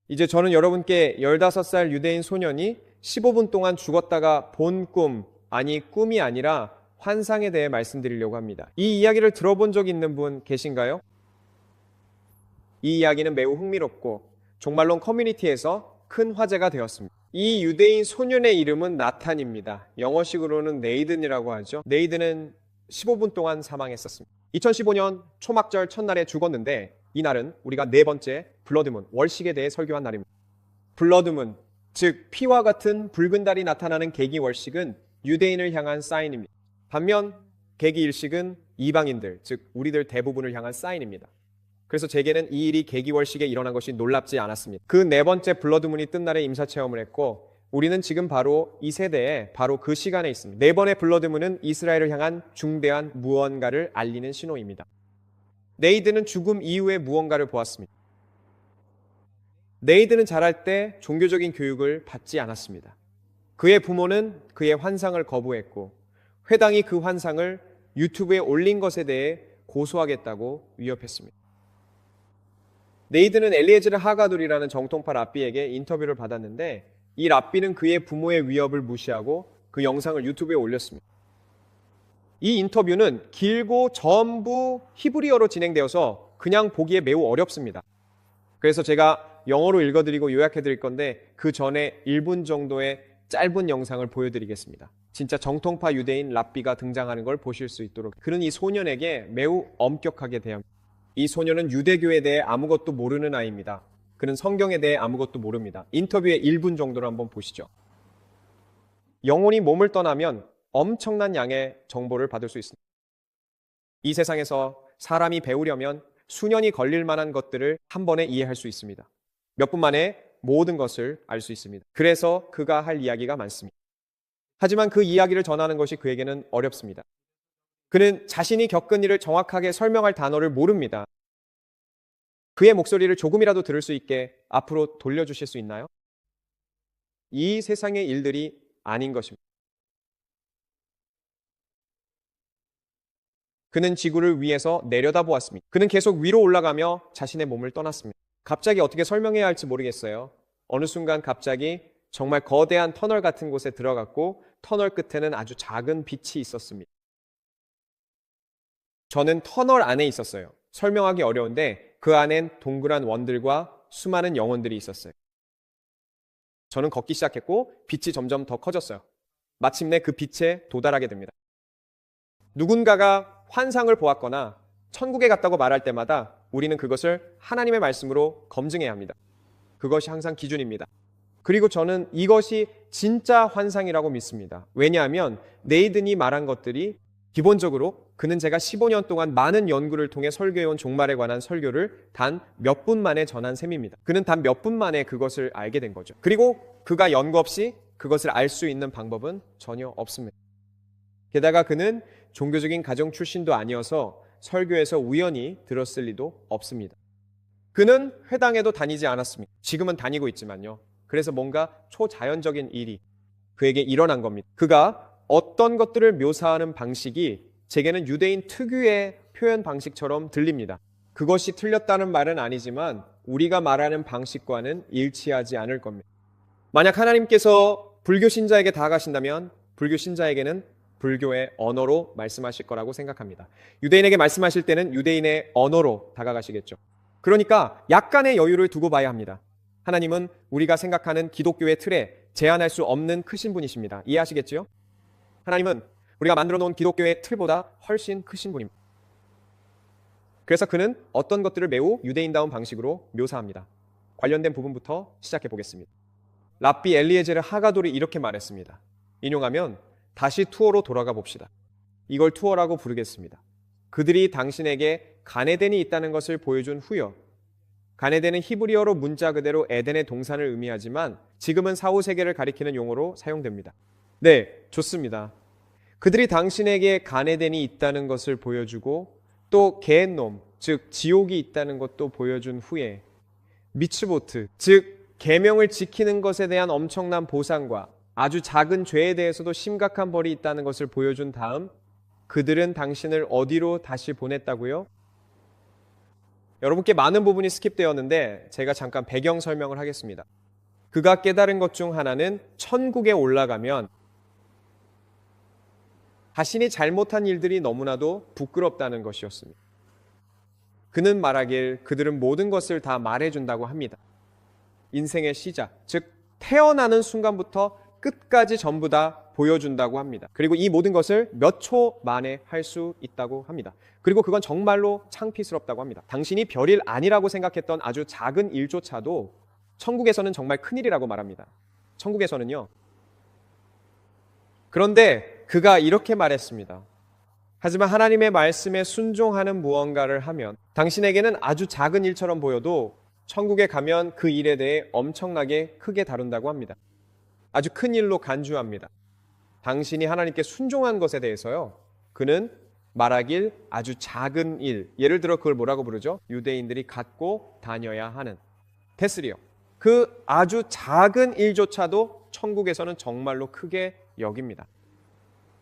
이제 저는 여러분께 15살 유대인 소년이 15분 동안 죽었다가 본 꿈, 아니 꿈이 아니라 환상에 대해 말씀드리려고 합니다. 이 이야기를 들어본 적 있는 분 계신가요? 이 이야기는 매우 흥미롭고 종말론 커뮤니티에서 큰 화제가 되었습니다. 이 유대인 소년의 이름은 나탄입니다. 영어식으로는 네이든이라고 하죠. 네이든은 15분 동안 사망했었습니다. 2015년 초막절 첫날에 죽었는데 이날은 우리가 네 번째 블러드문, 월식에 대해 설교한 날입니다. 블러드문, 즉 피와 같은 붉은 달이 나타나는 계기 월식은 유대인을 향한 사인입니다. 반면 계기 일식은 이방인들, 즉 우리들 대부분을 향한 사인입니다. 그래서 제게는 이 일이 계기월식에 일어난 것이 놀랍지 않았습니다. 그 네 번째 블러드문이 뜬 날에 임사체험을 했고 우리는 지금 바로 이 세대에 바로 그 시간에 있습니다. 네 번의 블러드문은 이스라엘을 향한 중대한 무언가를 알리는 신호입니다. 네이드는 죽음 이후의 무언가를 보았습니다. 네이드는 자랄 때 종교적인 교육을 받지 않았습니다. 그의 부모는 그의 환상을 거부했고 회당이 그 환상을 유튜브에 올린 것에 대해 고소하겠다고 위협했습니다. 네이드는 엘리에제르 하가둘이라는 정통파 랍비에게 인터뷰를 받았는데 이 랍비는 그의 부모의 위협을 무시하고 그 영상을 유튜브에 올렸습니다. 이 인터뷰는 길고 전부 히브리어로 진행되어서 그냥 보기에 매우 어렵습니다. 그래서 제가 영어로 읽어드리고 요약해드릴 건데 그 전에 1분 정도의 짧은 영상을 보여드리겠습니다. 진짜 정통파 유대인 랍비가 등장하는 걸 보실 수 있도록. 그는 이 소년에게 매우 엄격하게 대합니다. 이 소년은 유대교에 대해 아무것도 모르는 아이입니다. 그는 성경에 대해 아무것도 모릅니다. 인터뷰의 1분 정도를 한번 보시죠. 영혼이 몸을 떠나면 엄청난 양의 정보를 받을 수 있습니다. 이 세상에서 사람이 배우려면 수년이 걸릴 만한 것들을 한 번에 이해할 수 있습니다. 몇 분 만에 모든 것을 알 수 있습니다. 그래서 그가 할 이야기가 많습니다. 하지만 그 이야기를 전하는 것이 그에게는 어렵습니다. 그는 자신이 겪은 일을 정확하게 설명할 단어를 모릅니다. 그의 목소리를 조금이라도 들을 수 있게 앞으로 돌려주실 수 있나요? 이 세상의 일들이 아닌 것입니다. 그는 지구를 위에서 내려다보았습니다. 그는 계속 위로 올라가며 자신의 몸을 떠났습니다. 갑자기 어떻게 설명해야 할지 모르겠어요. 어느 순간 갑자기 정말 거대한 터널 같은 곳에 들어갔고 터널 끝에는 아주 작은 빛이 있었습니다. 저는 터널 안에 있었어요. 설명하기 어려운데 그 안엔 동그란 원들과 수많은 영혼들이 있었어요. 저는 걷기 시작했고 빛이 점점 더 커졌어요. 마침내 그 빛에 도달하게 됩니다. 누군가가 환상을 보았거나 천국에 갔다고 말할 때마다 우리는 그것을 하나님의 말씀으로 검증해야 합니다. 그것이 항상 기준입니다. 그리고 저는 이것이 진짜 환상이라고 믿습니다. 왜냐하면 네이든이 말한 것들이 기본적으로 그는 제가 15년 동안 많은 연구를 통해 설교해온 종말에 관한 설교를 단 몇 분 만에 전한 셈입니다. 그는 단 몇 분 만에 그것을 알게 된 거죠. 그리고 그가 연구 없이 그것을 알 수 있는 방법은 전혀 없습니다. 게다가 그는 종교적인 가정 출신도 아니어서 설교에서 우연히 들었을 리도 없습니다. 그는 회당에도 다니지 않았습니다. 지금은 다니고 있지만요. 그래서 뭔가 초자연적인 일이 그에게 일어난 겁니다. 그가 어떤 것들을 묘사하는 방식이 제게는 유대인 특유의 표현 방식처럼 들립니다. 그것이 틀렸다는 말은 아니지만 우리가 말하는 방식과는 일치하지 않을 겁니다. 만약 하나님께서 불교 신자에게 다가가신다면 불교 신자에게는 불교의 언어로 말씀하실 거라고 생각합니다. 유대인에게 말씀하실 때는 유대인의 언어로 다가가시겠죠. 그러니까 약간의 여유를 두고 봐야 합니다. 하나님은 우리가 생각하는 기독교의 틀에 제한할 수 없는 크신 분이십니다. 이해하시겠지요? 하나님은 우리가 만들어 놓은 기독교의 틀보다 훨씬 크신 분입니다. 그래서 그는 어떤 것들을 매우 유대인다운 방식으로 묘사합니다. 관련된 부분부터 시작해 보겠습니다. 랍비 엘리에제르 하가돌이 이렇게 말했습니다. 인용하면 다시 투어로 돌아가 봅시다. 이걸 투어라고 부르겠습니다. 그들이 당신에게 가네덴이 있다는 것을 보여준 후요. 가네덴은 히브리어로 문자 그대로 에덴의 동산을 의미하지만 지금은 사후세계를 가리키는 용어로 사용됩니다. 네, 좋습니다. 그들이 당신에게 가네덴이 있다는 것을 보여주고 또 게헨놈, 즉 지옥이 있다는 것도 보여준 후에 미츠보트, 즉 계명을 지키는 것에 대한 엄청난 보상과 아주 작은 죄에 대해서도 심각한 벌이 있다는 것을 보여준 다음 그들은 당신을 어디로 다시 보냈다고요? 여러분께 많은 부분이 스킵되었는데 제가 잠깐 배경 설명을 하겠습니다. 그가 깨달은 것 중 하나는 천국에 올라가면 자신이 잘못한 일들이 너무나도 부끄럽다는 것이었습니다. 그는 말하길 그들은 모든 것을 다 말해준다고 합니다. 인생의 시작, 즉 태어나는 순간부터 끝까지 전부 다 보여준다고 합니다. 그리고 이 모든 것을 몇 초 만에 할 수 있다고 합니다. 그리고 그건 정말로 창피스럽다고 합니다. 당신이 별일 아니라고 생각했던 아주 작은 일조차도 천국에서는 정말 큰일이라고 말합니다. 천국에서는요. 그런데 그가 이렇게 말했습니다. 하지만 하나님의 말씀에 순종하는 무언가를 하면 당신에게는 아주 작은 일처럼 보여도 천국에 가면 그 일에 대해 엄청나게 크게 다룬다고 합니다. 아주 큰 일로 간주합니다. 당신이 하나님께 순종한 것에 대해서요. 그는 말하길 아주 작은 일, 예를 들어 그걸 뭐라고 부르죠? 유대인들이 갖고 다녀야 하는 테스리요. 그 아주 작은 일조차도 천국에서는 정말로 크게 여깁니다.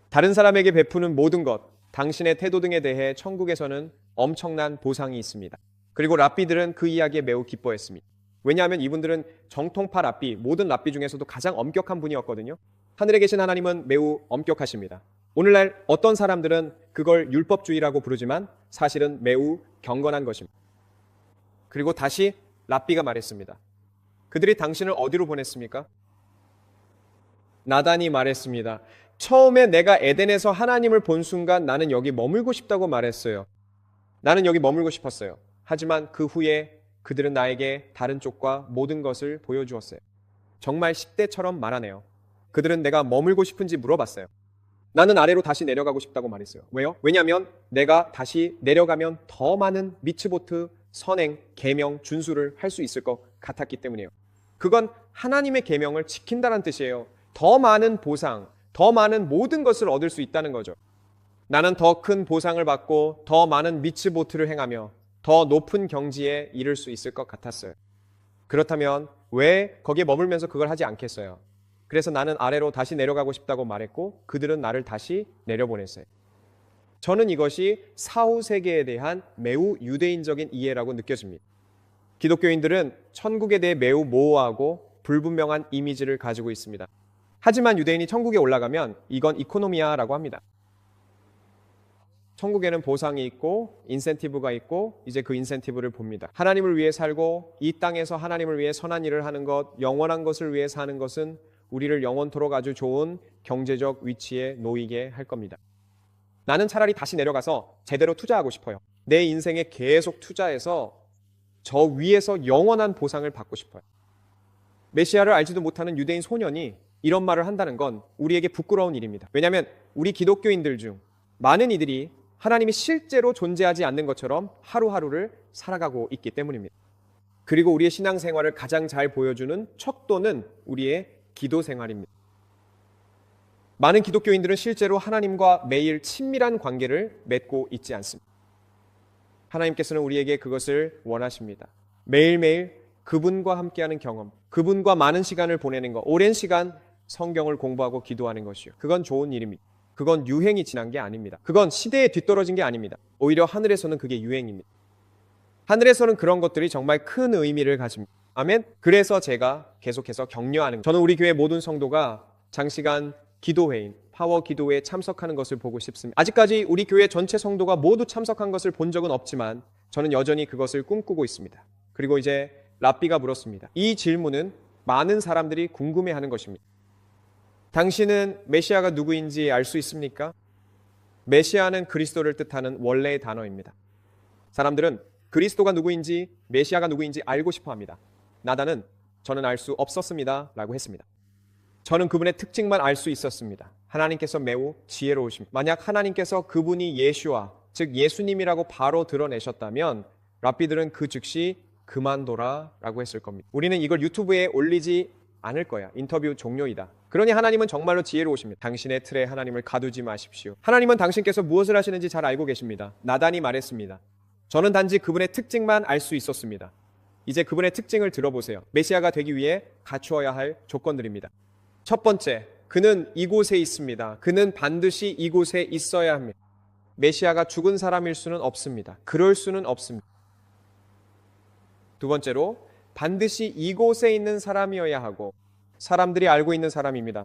다른 사람에게 베푸는 모든 것, 당신의 태도 등에 대해 천국에서는 엄청난 보상이 있습니다. 그리고 랍비들은 그 이야기에 매우 기뻐했습니다. 왜냐하면 이분들은 정통파 랍비, 모든 랍비 중에서도 가장 엄격한 분이었거든요. 하늘에 계신 하나님은 매우 엄격하십니다. 오늘날 어떤 사람들은 그걸 율법주의라고 부르지만 사실은 매우 경건한 것입니다. 그리고 다시 랍비가 말했습니다. 그들이 당신을 어디로 보냈습니까? 나단이 말했습니다. 처음에 내가 에덴에서 하나님을 본 순간 나는 여기 머물고 싶다고 말했어요. 나는 여기 머물고 싶었어요. 하지만 그 후에 그들은 나에게 다른 쪽과 모든 것을 보여주었어요. 정말 10대처럼 말하네요. 그들은 내가 머물고 싶은지 물어봤어요. 나는 아래로 다시 내려가고 싶다고 말했어요. 왜요? 왜냐하면 내가 다시 내려가면 더 많은 미츠보트, 선행, 계명, 준수를 할 수 있을 것 같았기 때문이에요. 그건 하나님의 계명을 지킨다는 뜻이에요. 더 많은 보상, 더 많은 모든 것을 얻을 수 있다는 거죠. 나는 더 큰 보상을 받고 더 많은 미츠보트를 행하며 더 높은 경지에 이를 수 있을 것 같았어요. 그렇다면 왜 거기에 머물면서 그걸 하지 않겠어요? 그래서 나는 아래로 다시 내려가고 싶다고 말했고 그들은 나를 다시 내려보냈어요. 저는 이것이 사후 세계에 대한 매우 유대인적인 이해라고 느껴집니다. 기독교인들은 천국에 대해 매우 모호하고 불분명한 이미지를 가지고 있습니다. 하지만 유대인이 천국에 올라가면 이건 이코노미아라고 합니다. 천국에는 보상이 있고 인센티브가 있고 이제 그 인센티브를 봅니다. 하나님을 위해 살고 이 땅에서 하나님을 위해 선한 일을 하는 것, 영원한 것을 위해 사는 것은 우리를 영원토록 아주 좋은 경제적 위치에 놓이게 할 겁니다. 나는 차라리 다시 내려가서 제대로 투자하고 싶어요. 내 인생에 계속 투자해서 저 위에서 영원한 보상을 받고 싶어요. 메시아를 알지도 못하는 유대인 소년이 이런 말을 한다는 건 우리에게 부끄러운 일입니다. 왜냐하면 우리 기독교인들 중 많은 이들이 하나님이 실제로 존재하지 않는 것처럼 하루하루를 살아가고 있기 때문입니다. 그리고 우리의 신앙생활을 가장 잘 보여주는 척도는 우리의 기도 생활입니다. 많은 기독교인들은 실제로 하나님과 매일 친밀한 관계를 맺고 있지 않습니다. 하나님께서는 우리에게 그것을 원하십니다. 매일매일 그분과 함께하는 경험, 그분과 많은 시간을 보내는 것, 오랜 시간 성경을 공부하고 기도하는 것이요. 그건 좋은 일입니다. 그건 유행이 지난 게 아닙니다. 그건 시대에 뒤떨어진 게 아닙니다. 오히려 하늘에서는 그게 유행입니다. 하늘에서는 그런 것들이 정말 큰 의미를 가집니다. 아멘. 그래서 제가 계속해서 격려하는, 저는 우리 교회 모든 성도가 장시간 기도회인, 파워 기도회에 참석하는 것을 보고 싶습니다. 아직까지 우리 교회 전체 성도가 모두 참석한 것을 본 적은 없지만 저는 여전히 그것을 꿈꾸고 있습니다. 그리고 이제 랍비가 물었습니다. 이 질문은 많은 사람들이 궁금해하는 것입니다. 당신은 메시아가 누구인지 알 수 있습니까? 메시아는 그리스도를 뜻하는 원래의 단어입니다. 사람들은 그리스도가 누구인지 메시아가 누구인지 알고 싶어 합니다. 나단은 저는 알 수 없었습니다 라고 했습니다. 저는 그분의 특징만 알 수 있었습니다. 하나님께서 매우 지혜로우십니다. 만약 하나님께서 그분이 예슈아, 즉 예수님이라고 바로 드러내셨다면 랍비들은 그 즉시 그만둬라 라고 했을 겁니다. 우리는 이걸 유튜브에 올리지 않을 거야. 인터뷰 종료이다. 그러니 하나님은 정말로 지혜로우십니다. 당신의 틀에 하나님을 가두지 마십시오. 하나님은 당신께서 무엇을 하시는지 잘 알고 계십니다. 나단이 말했습니다. 저는 단지 그분의 특징만 알 수 있었습니다. 이제 그분의 특징을 들어보세요. 메시아가 되기 위해 갖추어야 할 조건들입니다. 첫 번째, 그는 이곳에 있습니다. 그는 반드시 이곳에 있어야 합니다. 메시아가 죽은 사람일 수는 없습니다. 그럴 수는 없습니다. 두 번째로 반드시 이곳에 있는 사람이어야 하고 사람들이 알고 있는 사람입니다.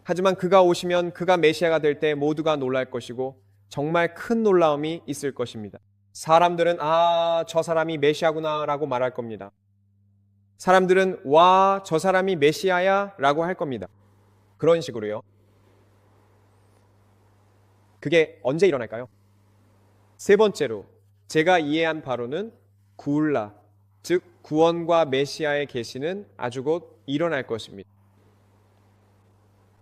하지만 그가 오시면 그가 메시아가 될 때 모두가 놀랄 것이고 정말 큰 놀라움이 있을 것입니다. 사람들은 저 사람이 메시아구나 라고 말할 겁니다. 사람들은 와, 저 사람이 메시아야 라고 할 겁니다. 그런 식으로요. 그게 언제 일어날까요? 세 번째로 제가 이해한 바로는 구울라, 즉 구원과 메시아의 계시는 아주 곧 일어날 것입니다.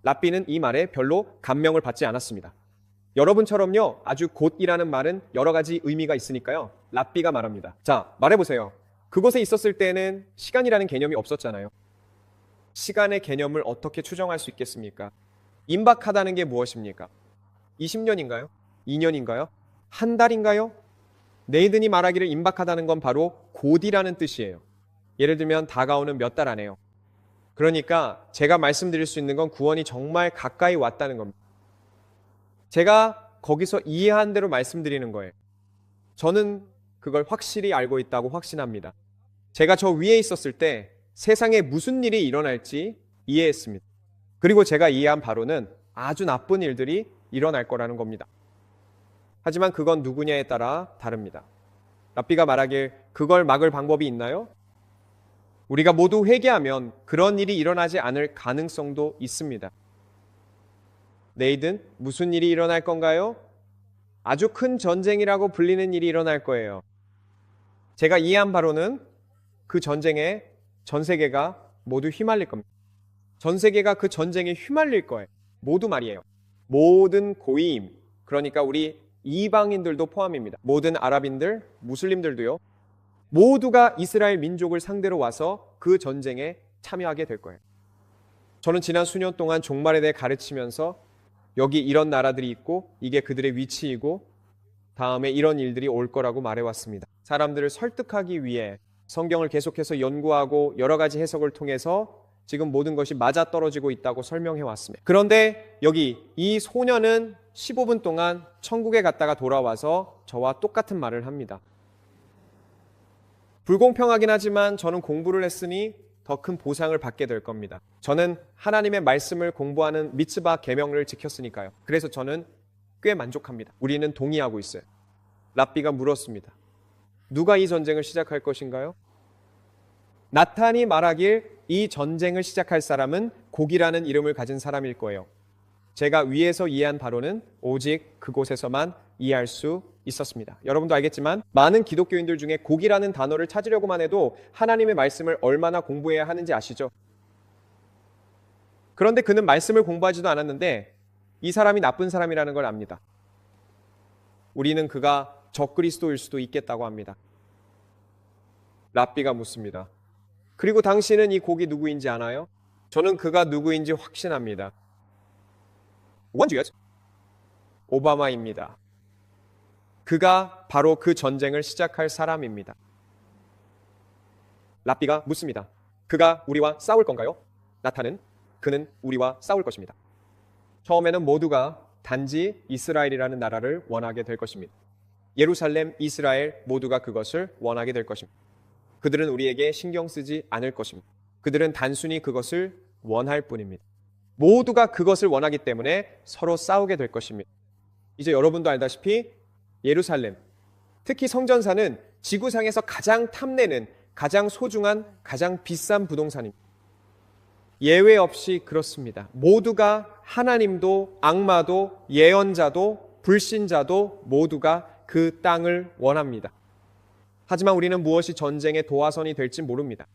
랍비는 이 말에 별로 감명을 받지 않았습니다. 여러분처럼요, 아주 곧이라는 말은 여러 가지 의미가 있으니까요. 랍비가 말합니다. 자, 말해보세요. 그곳에 있었을 때는 시간이라는 개념이 없었잖아요. 시간의 개념을 어떻게 추정할 수 있겠습니까? 임박하다는 게 무엇입니까? 20년인가요? 2년인가요? 한 달인가요? 네이든이 말하기를 임박하다는 건 바로 곧이라는 뜻이에요. 예를 들면 다가오는 몇 달 안에요. 그러니까 제가 말씀드릴 수 있는 건 구원이 정말 가까이 왔다는 겁니다. 제가 거기서 이해한 대로 말씀드리는 거예요. 저는 그걸 확실히 알고 있다고 확신합니다. 제가 저 위에 있었을 때 세상에 무슨 일이 일어날지 이해했습니다. 그리고 제가 이해한 바로는 아주 나쁜 일들이 일어날 거라는 겁니다. 하지만 그건 누구냐에 따라 다릅니다. 랍비가 말하길 그걸 막을 방법이 있나요? 우리가 모두 회개하면 그런 일이 일어나지 않을 가능성도 있습니다. 내일은 무슨 일이 일어날 건가요? 아주 큰 전쟁이라고 불리는 일이 일어날 거예요. 제가 이해한 바로는 그 전쟁에 전 세계가 모두 휘말릴 겁니다. 전 세계가 그 전쟁에 휘말릴 거예요. 모두 말이에요. 모든 고임, 그러니까 우리 이방인들도 포함입니다. 모든 아랍인들, 무슬림들도요. 모두가 이스라엘 민족을 상대로 와서 그 전쟁에 참여하게 될 거예요. 저는 지난 수년 동안 종말에 대해 가르치면서 여기 이런 나라들이 있고 이게 그들의 위치이고 다음에 이런 일들이 올 거라고 말해왔습니다. 사람들을 설득하기 위해 성경을 계속해서 연구하고 여러 가지 해석을 통해서 지금 모든 것이 맞아떨어지고 있다고 설명해 왔습니다. 그런데 여기 이 소년은 15분 동안 천국에 갔다가 돌아와서 저와 똑같은 말을 합니다. 불공평하긴 하지만 저는 공부를 했으니 더 큰 보상을 받게 될 겁니다. 저는 하나님의 말씀을 공부하는 미츠바 계명을 지켰으니까요. 그래서 저는 꽤 만족합니다. 우리는 동의하고 있어요. 랍비가 물었습니다. 누가 이 전쟁을 시작할 것인가요? 나탄이 말하길 이 전쟁을 시작할 사람은 곡이라는 이름을 가진 사람일 거예요. 제가 위에서 이해한 바로는 오직 그곳에서만 이해할 수 있었습니다. 여러분도 알겠지만 많은 기독교인들 중에 곡이라는 단어를 찾으려고만 해도 하나님의 말씀을 얼마나 공부해야 하는지 아시죠? 그런데 그는 말씀을 공부하지도 않았는데 이 사람이 나쁜 사람이라는 걸 압니다. 우리는 그가 적그리스도일 수도 있겠다고 합니다. 랍비가 묻습니다. 그리고 당신은 이 곡이 누구인지 아나요? 저는 그가 누구인지 확신합니다. 원주였 오바마입니다. 그가 바로 그 전쟁을 시작할 사람입니다. 랍비가 묻습니다. 그가 우리와 싸울 건가요? 나탄은 그는 우리와 싸울 것입니다. 처음에는 모두가 단지 이스라엘이라는 나라를 원하게 될 것입니다. 예루살렘, 이스라엘 모두가 그것을 원하게 될 것입니다. 그들은 우리에게 신경 쓰지 않을 것입니다. 그들은 단순히 그것을 원할 뿐입니다. 모두가 그것을 원하기 때문에 서로 싸우게 될 것입니다. 이제 여러분도 알다시피 예루살렘, 특히 성전사는 지구상에서 가장 탐내는, 가장 소중한, 가장 비싼 부동산입니다. 예외 없이 그렇습니다. 모두가 하나님도 악마도 예언자도 불신자도 모두가 그 땅을 원합니다. 하지만 우리는 무엇이 전쟁의 도화선이 될지 모릅니다.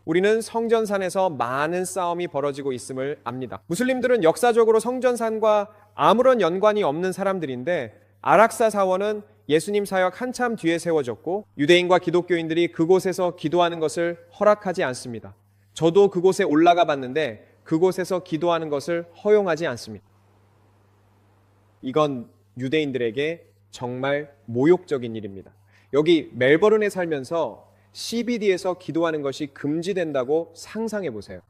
우리는 성전산에서 많은 싸움이 벌어지고 있음을 압니다. 무슬림들은 역사적으로 성전산과 아무런 연관이 없는 사람들인데 아락사 사원은 예수님 사역 한참 뒤에 세워졌고 유대인과 기독교인들이 그곳에서 기도하는 것을 허락하지 않습니다. 저도 그곳에 올라가 봤는데 그곳에서 기도하는 것을 허용하지 않습니다. 이건 유대인들에게 정말 모욕적인 일입니다. 여기 멜버른에 살면서 CBD에서 기도하는 것이 금지된다고 상상해 보세요.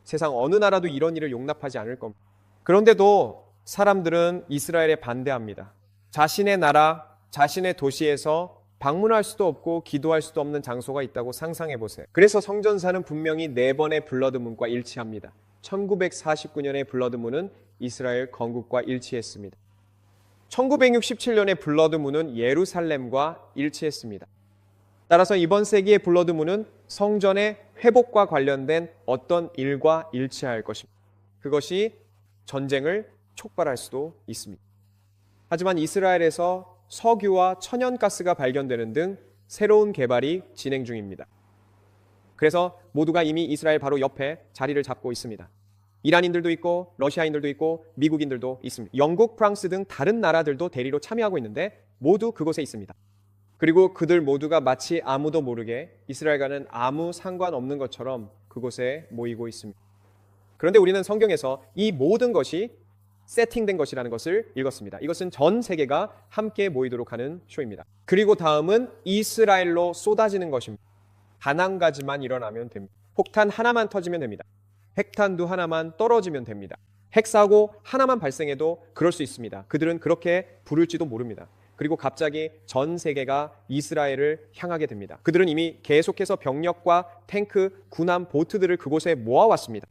세상 어느 나라도 이런 일을 용납하지 않을 겁니다. 그런데도 사람들은 이스라엘에 반대합니다. 자신의 나라, 자신의 도시에서 방문할 수도 없고 기도할 수도 없는 장소가 있다고 상상해 보세요. 그래서 성전사는 분명히 4번의 블러드문과 일치합니다. 1949년의 블러드문은 이스라엘 건국과 일치했습니다. 1967년의 블러드문은 예루살렘과 일치했습니다. 따라서 이번 세기의 블러드문은 성전의 회복과 관련된 어떤 일과 일치할 것입니다. 그것이 전쟁을 촉발할 수도 있습니다. 하지만 이스라엘에서 석유와 천연가스가 발견되는 등 새로운 개발이 진행 중입니다. 그래서 모두가 이미 이스라엘 바로 옆에 자리를 잡고 있습니다. 이란인들도 있고 러시아인들도 있고 미국인들도 있습니다. 영국, 프랑스 등 다른 나라들도 대리로 참여하고 있는데 모두 그곳에 있습니다. 그리고 그들 모두가 마치 아무도 모르게 이스라엘과는 아무 상관없는 것처럼 그곳에 모이고 있습니다. 그런데 우리는 성경에서 이 모든 것이 세팅된 것이라는 것을 읽었습니다. 이것은 전 세계가 함께 모이도록 하는 쇼입니다. 그리고 다음은 이스라엘로 쏟아지는 것입니다. 단 한 가지만 일어나면 됩니다. 폭탄 하나만 터지면 됩니다. 핵탄두 하나만 떨어지면 됩니다. 핵사고 하나만 발생해도 그럴 수 있습니다. 그들은 그렇게 부를지도 모릅니다. 그리고 갑자기 전 세계가 이스라엘을 향하게 됩니다. 그들은 이미 계속해서 병력과 탱크, 군함, 보트들을 그곳에 모아왔습니다.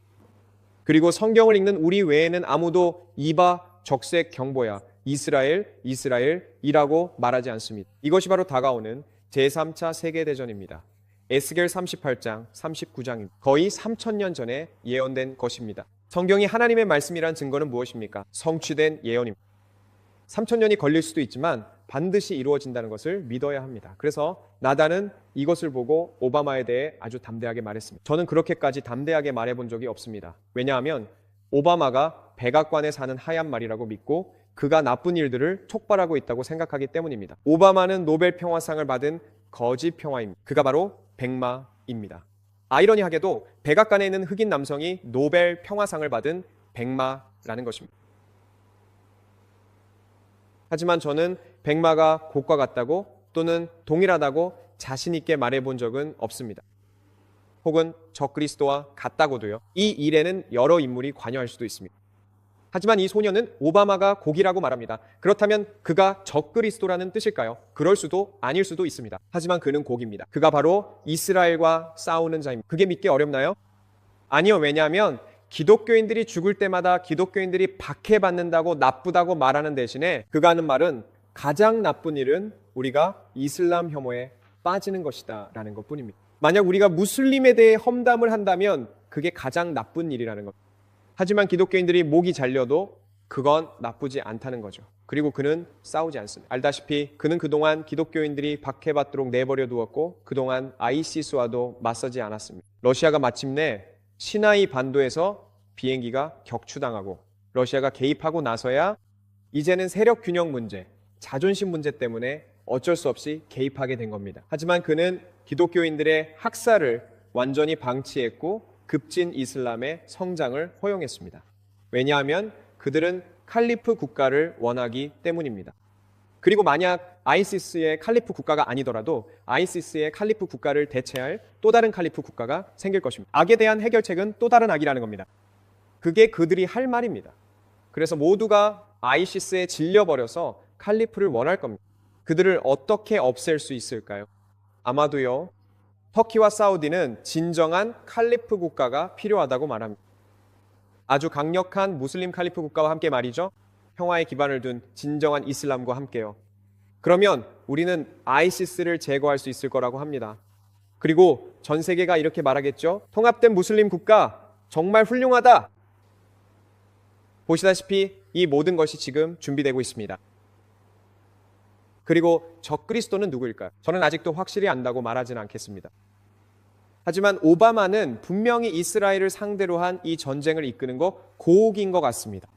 그리고 성경을 읽는 우리 외에는 아무도 이바 적색 경보야 이스라엘, 이스라엘이라고 말하지 않습니다. 이것이 바로 다가오는 제3차 세계대전입니다. 에스겔 38장, 39장입니다. 거의 3000년 전에 예언된 것입니다. 성경이 하나님의 말씀이란 증거는 무엇입니까? 성취된 예언입니다. 3000년이 걸릴 수도 있지만 반드시 이루어진다는 것을 믿어야 합니다. 그래서 나단은 이것을 보고 오바마에 대해 아주 담대하게 말했습니다. 저는 그렇게까지 담대하게 말해본 적이 없습니다. 왜냐하면 오바마가 백악관에 사는 하얀 말이라고 믿고 그가 나쁜 일들을 촉발하고 있다고 생각하기 때문입니다. 오바마는 노벨 평화상을 받은 거짓 평화입니다. 그가 바로 백마입니다. 아이러니하게도 백악관에 있는 흑인 남성이 노벨 평화상을 받은 백마라는 것입니다. 하지만 저는 백마가 곡과 같다고 또는 동일하다고 자신 있게 말해본 적은 없습니다. 혹은 적그리스도와 같다고도요. 이 일에는 여러 인물이 관여할 수도 있습니다. 하지만 이 소녀는 오바마가 곡이라고 말합니다. 그렇다면 그가 적그리스도라는 뜻일까요? 그럴 수도 아닐 수도 있습니다. 하지만 그는 곡입니다. 그가 바로 이스라엘과 싸우는 자입니다. 그게 믿기 어렵나요? 아니요. 왜냐하면 기독교인들이 죽을 때마다 기독교인들이 박해받는다고 나쁘다고 말하는 대신에 그가 하는 말은 가장 나쁜 일은 우리가 이슬람 혐오에 빠지는 것이다 라는 것뿐입니다. 만약 우리가 무슬림에 대해 험담을 한다면 그게 가장 나쁜 일이라는 것. 하지만 기독교인들이 목이 잘려도 그건 나쁘지 않다는 거죠. 그리고 그는 싸우지 않습니다. 알다시피 그는 그동안 기독교인들이 박해받도록 내버려 두었고 그동안 ISIS와도 맞서지 않았습니다. 러시아가 마침내 시나이 반도에서 비행기가 격추당하고 러시아가 개입하고 나서야 이제는 세력 균형 문제, 자존심 문제 때문에 어쩔 수 없이 개입하게 된 겁니다. 하지만 그는 기독교인들의 학살을 완전히 방치했고 급진 이슬람의 성장을 허용했습니다. 왜냐하면 그들은 칼리프 국가를 원하기 때문입니다. 그리고 만약 아이시스의 칼리프 국가가 아니더라도 아이시스의 칼리프 국가를 대체할 또 다른 칼리프 국가가 생길 것입니다. 악에 대한 해결책은 또 다른 악이라는 겁니다. 그게 그들이 할 말입니다. 그래서 모두가 아이시스에 질려버려서 칼리프를 원할 겁니다. 그들을 어떻게 없앨 수 있을까요? 아마도요, 터키와 사우디는 진정한 칼리프 국가가 필요하다고 말합니다. 아주 강력한 무슬림 칼리프 국가와 함께 말이죠. 평화의 기반을 둔 진정한 이슬람과 함께요. 그러면 우리는 아이시스를 제거할 수 있을 거라고 합니다. 그리고 전 세계가 이렇게 말하겠죠. 통합된 무슬림 국가 정말 훌륭하다. 보시다시피 이 모든 것이 지금 준비되고 있습니다. 그리고 적그리스도는 누구일까요? 저는 아직도 확실히 안다고 말하지는 않겠습니다. 하지만 오바마는 분명히 이스라엘을 상대로 한 이 전쟁을 이끄는 거 고옥인 것 같습니다.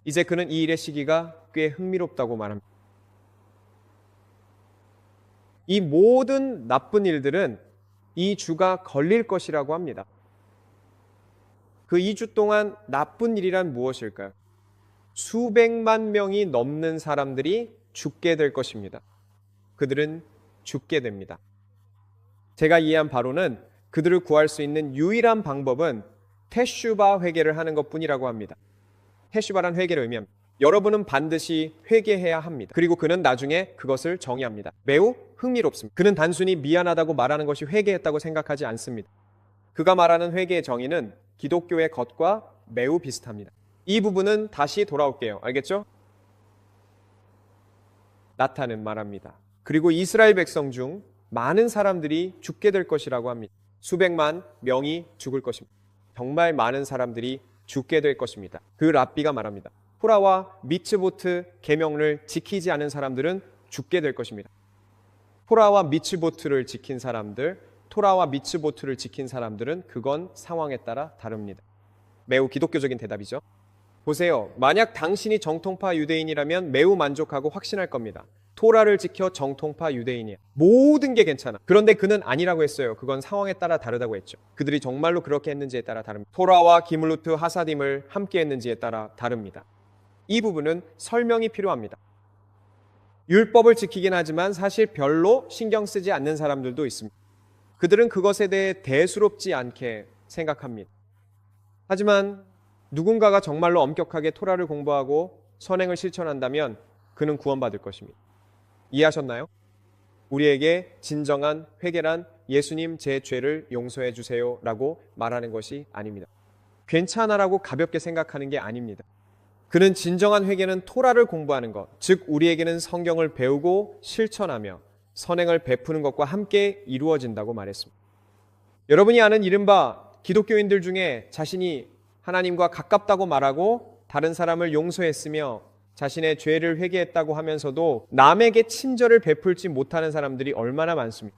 이제 그는 이 일의 시기가 꽤 흥미롭다고 말합니다. 이 모든 나쁜 일들은 이 주가 걸릴 것이라고 합니다. 그 2주 동안 나쁜 일이란 무엇일까요? 수백만 명이 넘는 사람들이 죽게 될 것입니다. 그들은 죽게 됩니다. 제가 이해한 바로는 그들을 구할 수 있는 유일한 방법은 테슈바 회개를 하는 것뿐이라고 합니다. 테슈바란 회개를 의미합니다. 여러분은 반드시 회개해야 합니다. 그리고 그는 나중에 그것을 정의합니다. 매우 흥미롭습니다. 그는 단순히 미안하다고 말하는 것이 회개했다고 생각하지 않습니다. 그가 말하는 회개의 정의는 기독교의 것과 매우 비슷합니다. 이 부분은 다시 돌아올게요. 알겠죠? 나탄은 말합니다. 그리고 이스라엘 백성 중 많은 사람들이 죽게 될 것이라고 합니다. 수백만 명이 죽을 것입니다. 정말 많은 사람들이 죽게 될 것입니다. 그 랍비가 말합니다. 토라와 미츠보트 계명을 지키지 않은 사람들은 죽게 될 것입니다. 토라와 미츠보트를 지킨 사람들, 토라와 미츠보트를 지킨 사람들은 그건 상황에 따라 다릅니다. 매우 기독교적인 대답이죠. 보세요. 만약 당신이 정통파 유대인이라면 매우 만족하고 확신할 겁니다. 토라를 지켜 정통파 유대인이야. 모든 게 괜찮아. 그런데 그는 아니라고 했어요. 그건 상황에 따라 다르다고 했죠. 그들이 정말로 그렇게 했는지에 따라 다릅니다. 토라와 기물루트 하사딤을 함께 했는지에 따라 다릅니다. 이 부분은 설명이 필요합니다. 율법을 지키긴 하지만 사실 별로 신경 쓰지 않는 사람들도 있습니다. 그들은 그것에 대해 대수롭지 않게 생각합니다. 하지만 누군가가 정말로 엄격하게 토라를 공부하고 선행을 실천한다면 그는 구원받을 것입니다. 이해하셨나요? 우리에게 진정한 회개란 예수님 제 죄를 용서해 주세요 라고 말하는 것이 아닙니다. 괜찮아라고 가볍게 생각하는 게 아닙니다. 그는 진정한 회개는 토라를 공부하는 것, 즉 우리에게는 성경을 배우고 실천하며 선행을 베푸는 것과 함께 이루어진다고 말했습니다. 여러분이 아는 이른바 기독교인들 중에 자신이 하나님과 가깝다고 말하고 다른 사람을 용서했으며 자신의 죄를 회개했다고 하면서도 남에게 친절을 베풀지 못하는 사람들이 얼마나 많습니까?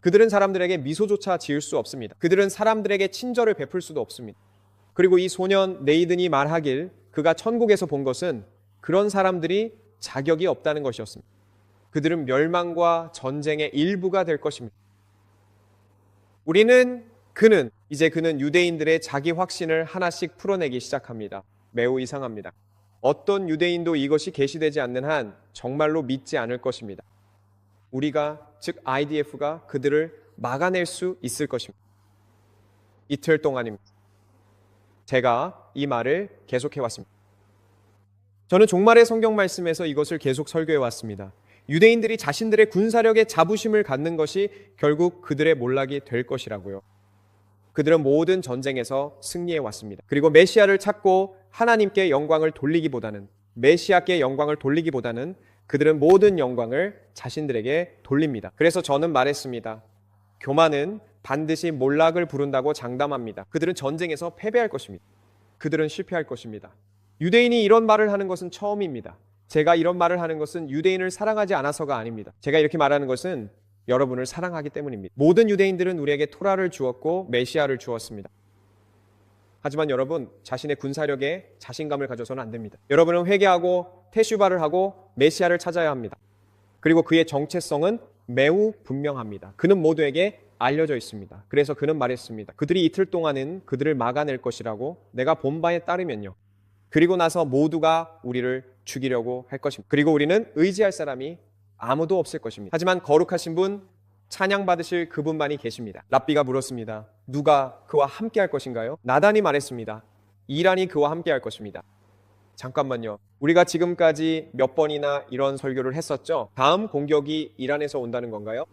그들은 사람들에게 미소조차 지을 수 없습니다. 그들은 사람들에게 친절을 베풀 수도 없습니다. 그리고 이 소년 네이든이 말하길 그가 천국에서 본 것은 그런 사람들이 자격이 없다는 것이었습니다. 그들은 멸망과 전쟁의 일부가 될 것입니다. 이제 그는 유대인들의 자기 확신을 하나씩 풀어내기 시작합니다. 매우 이상합니다. 어떤 유대인도 이것이 계시되지 않는 한 정말로 믿지 않을 것입니다. 우리가, 즉 IDF가 그들을 막아낼 수 있을 것입니다. 이틀 동안입니다. 제가 이 말을 계속해 왔습니다. 저는 종말의 성경 말씀에서 이것을 계속 설교해 왔습니다. 유대인들이 자신들의 군사력에 자부심을 갖는 것이 결국 그들의 몰락이 될 것이라고요. 그들은 모든 전쟁에서 승리해 왔습니다. 그리고 메시아를 찾고 하나님께 영광을 돌리기보다는, 메시아께 영광을 돌리기보다는 그들은 모든 영광을 자신들에게 돌립니다. 그래서 저는 말했습니다. 교만은 반드시 몰락을 부른다고 장담합니다. 그들은 전쟁에서 패배할 것입니다. 그들은 실패할 것입니다. 유대인이 이런 말을 하는 것은 처음입니다. 제가 이런 말을 하는 것은 유대인을 사랑하지 않아서가 아닙니다. 제가 이렇게 말하는 것은 여러분을 사랑하기 때문입니다. 모든 유대인들은 우리에게 토라를 주었고 메시아를 주었습니다. 하지만 여러분, 자신의 군사력에 자신감을 가져서는 안 됩니다. 여러분은 회개하고 테슈바를 하고 메시아를 찾아야 합니다. 그리고 그의 정체성은 매우 분명합니다. 그는 모두에게 알려져 있습니다. 그래서 그는 말했습니다. 그들이 이틀 동안은 그들을 막아낼 것이라고 내가 본 바에 따르면요. 그리고 나서 모두가 우리를 죽이려고 할 것입니다. 그리고 우리는 의지할 사람이 아무도 없을 것입니다. 하지만 거룩하신 분, 찬양받으실 그분만이 계십니다. 랍비가 물었습니다. 누가 그와 함께 할 것인가요? 나단이 말했습니다. 이란이 그와 함께 할 것입니다. 잠깐만요. 우리가 지금까지 몇 번이나 이런 설교를 했었죠? 다음 공격이 이란에서 온다는 건가요?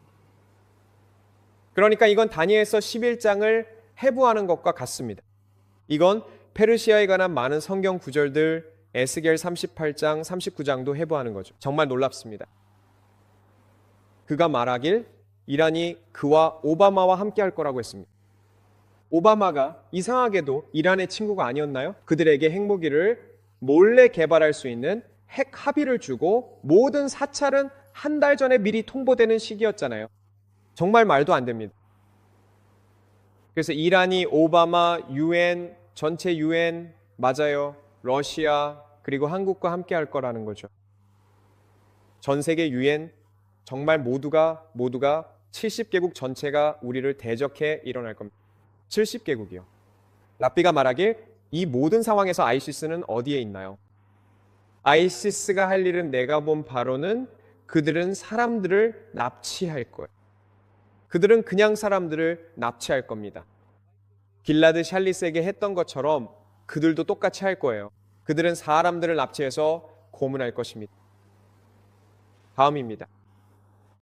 그러니까 이건 다니엘서 11장을 해부하는 것과 같습니다. 이건 페르시아에 관한 많은 성경 구절들, 에스겔 38장, 39장도 해부하는 거죠. 정말 놀랍습니다. 그가 말하길 이란이 그와 오바마와 함께 할 거라고 했습니다. 오바마가 이상하게도 이란의 친구가 아니었나요? 그들에게 핵무기를 몰래 개발할 수 있는 핵 합의를 주고 모든 사찰은 한 달 전에 미리 통보되는 시기였잖아요. 정말 말도 안 됩니다. 그래서 이란이 오바마, UN, 전체 UN, 맞아요. 러시아, 그리고 한국과 함께 할 거라는 거죠. 전 세계 UN, 정말 모두가 70개국 전체가 우리를 대적해 일어날 겁니다. 70개국이요. 랍비가 말하길 이 모든 상황에서 아이시스는 어디에 있나요? 아이시스가 할 일은 내가 본 바로는 그들은 사람들을 납치할 거예요. 그들은 그냥 사람들을 납치할 겁니다. 길라드 샬릿에게 했던 것처럼 그들도 똑같이 할 거예요. 그들은 사람들을 납치해서 고문할 것입니다. 다음입니다.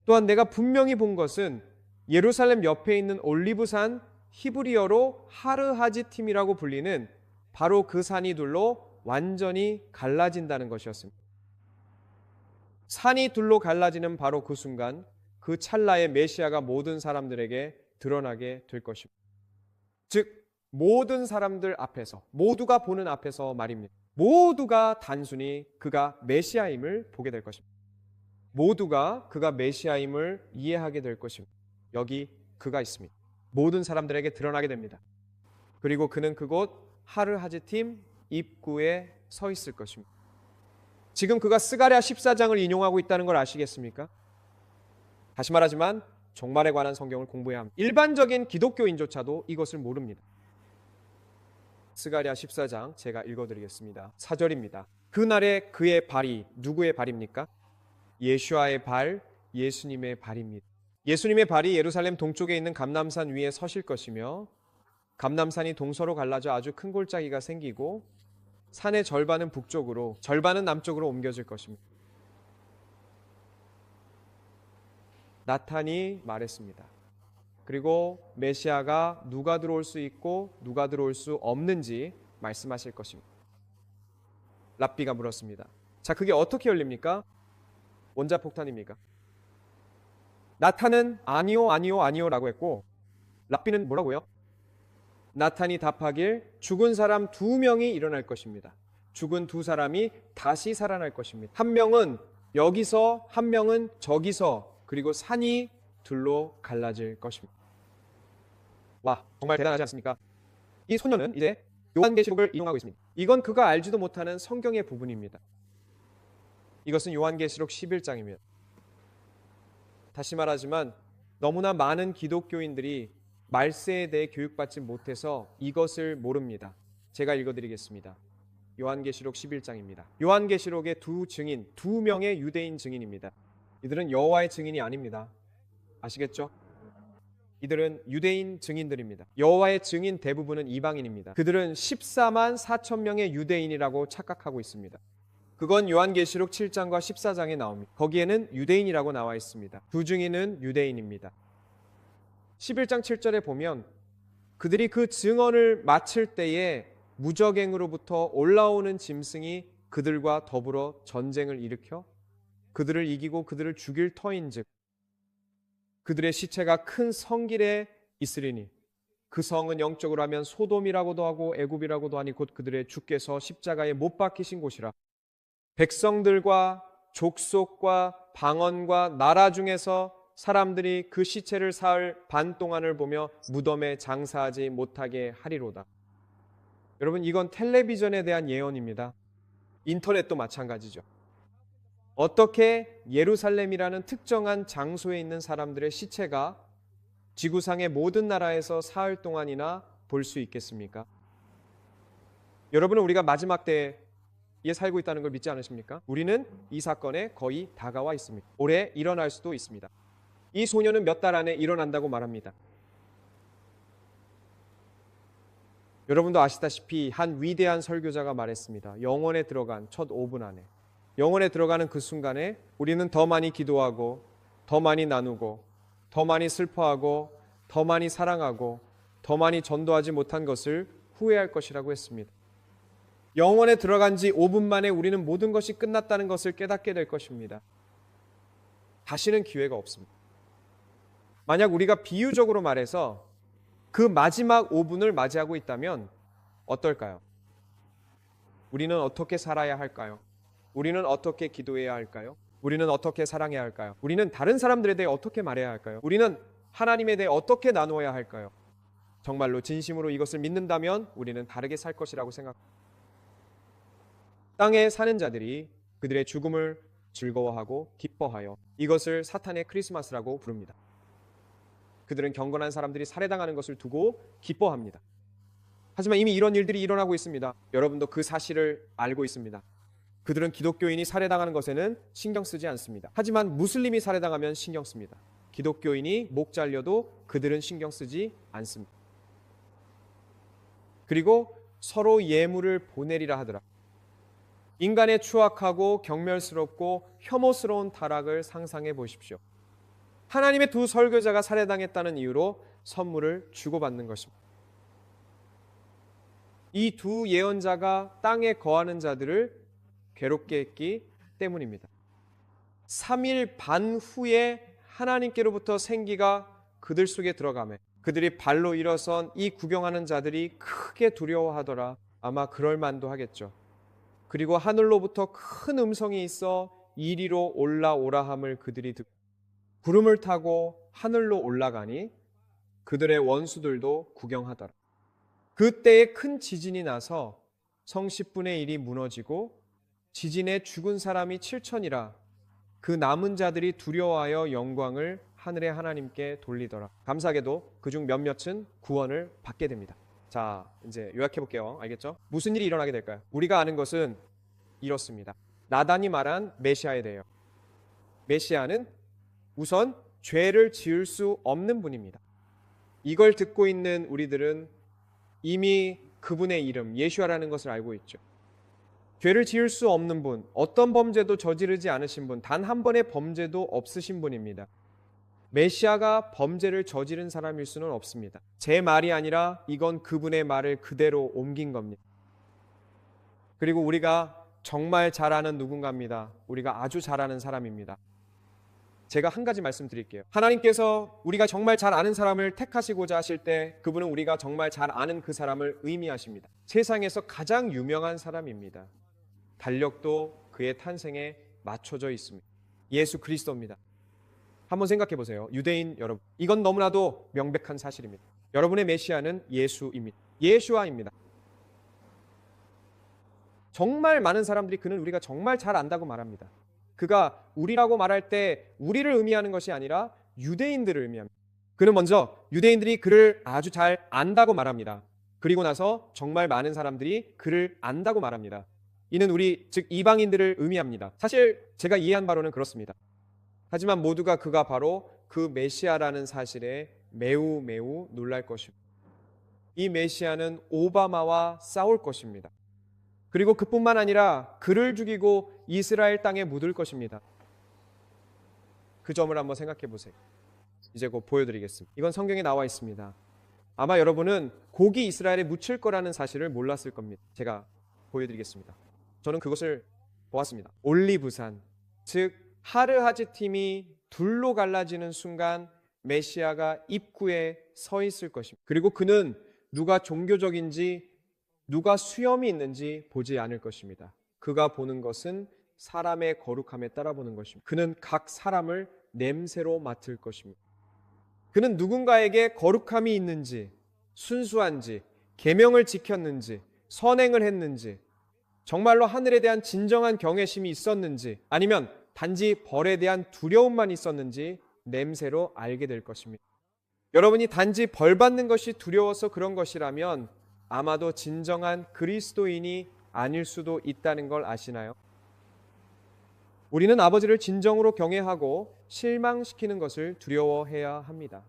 또한 내가 분명히 본 것은 예루살렘 옆에 있는 올리브산, 히브리어로 하르하지팀이라고 불리는 바로 그 산이 둘로 완전히 갈라진다는 것이었습니다. 산이 둘로 갈라지는 바로 그 순간, 그 찰나에 메시아가 모든 사람들에게 드러나게 될 것입니다. 즉 모든 사람들 앞에서, 모두가 보는 앞에서 말입니다. 모두가 단순히 그가 메시아임을 보게 될 것입니다. 모두가 그가 메시아임을 이해하게 될 것입니다. 여기 그가 있습니다. 모든 사람들에게 드러나게 됩니다. 그리고 그는 그곳 하르하지팀 입구에 서 있을 것입니다. 지금 그가 스가랴 14장을 인용하고 있다는 걸 아시겠습니까? 다시 말하지만 종말에 관한 성경을 공부해야 합니다. 일반적인 기독교인조차도 이것을 모릅니다. 스가랴 14장 제가 읽어드리겠습니다. 4절입니다. 그날에 그의 발이 누구의 발입니까? 예수아의 발, 예수님의 발입니다. 예수님의 발이 예루살렘 동쪽에 있는 감람산 위에 서실 것이며 감람산이 동서로 갈라져 아주 큰 골짜기가 생기고 산의 절반은 북쪽으로, 절반은 남쪽으로 옮겨질 것입니다. 나탄이 말했습니다. 그리고 메시아가 누가 들어올 수 있고 누가 들어올 수 없는지 말씀하실 것입니다. 랍비가 물었습니다. 자, 그게 어떻게 열립니까? 원자폭탄입니까? 나탄은 아니요, 아니요, 아니요라고 했고 랍비는 뭐라고요? 나탄이 답하길 죽은 사람 2명이 일어날 것입니다. 죽은 2사람이 다시 살아날 것입니다. 한 명은 여기서, 한 명은 저기서, 그리고 산이 둘로 갈라질 것입니다. 와, 정말 대단하지 않습니까? 이 소녀는 이제 요한계시록을 인용하고 있습니다. 이건 그가 알지도 못하는 성경의 부분입니다. 이것은 요한계시록 11장입니다. 다시 말하지만 너무나 많은 기독교인들이 말세에 대해 교육받지 못해서 이것을 모릅니다. 제가 읽어드리겠습니다. 요한계시록 11장입니다. 요한계시록의 2증인, 2명의 유대인 증인입니다. 이들은 여호와의 증인이 아닙니다. 아시겠죠? 이들은 유대인 증인들입니다. 여호와의 증인 대부분은 이방인입니다. 그들은 14만 4천 명의 유대인이라고 착각하고 있습니다. 그건 요한계시록 7장과 14장에 나옵니다. 거기에는 유대인이라고 나와 있습니다. 2증인은 유대인입니다. 11장 7절에 보면 그들이 그 증언을 마칠 때에 무적행으로부터 올라오는 짐승이 그들과 더불어 전쟁을 일으켜 그들을 이기고 그들을 죽일 터인즉 그들의 시체가 큰 성길에 있으리니 그 성은 영적으로 하면 소돔이라고도 하고 애굽이라고도 하니 곧 그들의 주께서 십자가에 못 박히신 곳이라. 백성들과 족속과 방언과 나라 중에서 사람들이 그 시체를 사흘 반 동안을 보며 무덤에 장사하지 못하게 하리로다. 여러분, 이건 텔레비전에 대한 예언입니다. 인터넷도 마찬가지죠. 어떻게 예루살렘이라는 특정한 장소에 있는 사람들의 시체가 지구상의 모든 나라에서 사흘 동안이나 볼 수 있겠습니까? 여러분은 우리가 마지막 때에 살고 있다는 걸 믿지 않으십니까? 우리는 이 사건에 거의 다가와 있습니다. 올해 일어날 수도 있습니다. 이 소녀는 몇 달 안에 일어난다고 말합니다. 여러분도 아시다시피 한 위대한 설교자가 말했습니다. 영혼에 들어간 첫 5분 안에, 영혼에 들어가는 그 순간에 우리는 더 많이 기도하고 더 많이 나누고 더 많이 슬퍼하고 더 많이 사랑하고 더 많이 전도하지 못한 것을 후회할 것이라고 했습니다. 영혼에 들어간 지 5분 만에 우리는 모든 것이 끝났다는 것을 깨닫게 될 것입니다. 다시는 기회가 없습니다. 만약 우리가 비유적으로 말해서 그 마지막 5분을 맞이하고 있다면 어떨까요? 우리는 어떻게 살아야 할까요? 우리는 어떻게 기도해야 할까요? 우리는 어떻게 사랑해야 할까요? 우리는 다른 사람들에 대해 어떻게 말해야 할까요? 우리는 하나님에 대해 어떻게 나누어야 할까요? 정말로 진심으로 이것을 믿는다면 우리는 다르게 살 것이라고 생각합니다. 땅에 사는 자들이 그들의 죽음을 즐거워하고 기뻐하여 이것을 사탄의 크리스마스라고 부릅니다. 그들은 경건한 사람들이 살해당하는 것을 두고 기뻐합니다. 하지만 이미 이런 일들이 일어나고 있습니다. 여러분도 그 사실을 알고 있습니다. 그들은 기독교인이 살해당하는 것에는 신경 쓰지 않습니다. 하지만 무슬림이 살해당하면 신경 씁니다. 기독교인이 목 잘려도 그들은 신경 쓰지 않습니다. 그리고 서로 예물을 보내리라 하더라. 인간의 추악하고 경멸스럽고 혐오스러운 타락을 상상해 보십시오. 하나님의 두 설교자가 살해당했다는 이유로 선물을 주고받는 것입니다. 이 두 예언자가 땅에 거하는 자들을 괴롭게 했기 때문입니다. 3일 반 후에 하나님께로부터 생기가 그들 속에 들어가매 그들이 발로 일어선 이 구경하는 자들이 크게 두려워하더라. 아마 그럴 만도 하겠죠. 그리고 하늘로부터 큰 음성이 있어 이리로 올라오라 함을 그들이 듣고 구름을 타고 하늘로 올라가니 그들의 원수들도 구경하더라. 그때에 큰 지진이 나서 성 10분의 1이 무너지고 지진에 죽은 사람이 7천이라. 그 남은 자들이 두려워하여 영광을 하늘의 하나님께 돌리더라. 감사하게도 그중 몇몇은 구원을 받게 됩니다. 자, 이제 요약해 볼게요. 알겠죠? 무슨 일이 일어나게 될까요? 우리가 아는 것은 이렇습니다. 나단이 말한 메시아에 대해요. 메시아는 우선 죄를 지을 수 없는 분입니다. 이걸 듣고 있는 우리들은 이미 그분의 이름 예수아라는 것을 알고 있죠. 죄를 지을 수 없는 분, 어떤 범죄도 저지르지 않으신 분, 단 한 번의 범죄도 없으신 분입니다. 메시아가 범죄를 저지른 사람일 수는 없습니다. 제 말이 아니라 이건 그분의 말을 그대로 옮긴 겁니다. 그리고 우리가 정말 잘 아는 누군가입니다. 우리가 아주 잘 아는 사람입니다. 제가 한 가지 말씀드릴게요. 하나님께서 우리가 정말 잘 아는 사람을 택하시고자 하실 때 그분은 우리가 정말 잘 아는 그 사람을 의미하십니다. 세상에서 가장 유명한 사람입니다. 달력도 그의 탄생에 맞춰져 있습니다. 예수 그리스도입니다. 한번 생각해 보세요. 유대인 여러분, 이건 너무나도 명백한 사실입니다. 여러분의 메시아는 예수입니다. 예수아입니다. 정말 많은 사람들이 그는 우리가 정말 잘 안다고 말합니다. 그가 우리라고 말할 때 우리를 의미하는 것이 아니라 유대인들을 의미합니다. 그는 먼저 유대인들이 그를 아주 잘 안다고 말합니다. 그리고 나서 정말 많은 사람들이 그를 안다고 말합니다. 이는 우리 즉 이방인들을 의미합니다. 사실 제가 이해한 바로는 그렇습니다. 하지만 모두가 그가 바로 그 메시아라는 사실에 매우 놀랄 것입니다. 이 메시아는 오바마와 싸울 것입니다. 그리고 그뿐만 아니라 그를 죽이고 이스라엘 땅에 묻을 것입니다. 그 점을 한번 생각해 보세요. 이제 곧 보여드리겠습니다. 이건 성경에 나와 있습니다. 아마 여러분은 곡이 이스라엘에 묻힐 거라는 사실을 몰랐을 겁니다. 제가 보여드리겠습니다. 저는 그것을 보았습니다. 올리브산, 즉 하르하즈 팀이 둘로 갈라지는 순간 메시아가 입구에 서 있을 것입니다. 그리고 그는 누가 종교적인지 누가 수염이 있는지 보지 않을 것입니다. 그가 보는 것은 사람의 거룩함에 따라 보는 것입니다. 그는 각 사람을 냄새로 맡을 것입니다. 그는 누군가에게 거룩함이 있는지, 순수한지, 계명을 지켰는지, 선행을 했는지, 정말로 하늘에 대한 진정한 경외심이 있었는지, 아니면 단지 벌에 대한 두려움만 있었는지 냄새로 알게 될 것입니다. 여러분이 단지 벌 받는 것이 두려워서 그런 것이라면 아마도 진정한 그리스도인이 아닐 수도 있다는 걸 아시나요? 우리는 아버지를 진정으로 경외하고 실망시키는 것을 두려워해야 합니다.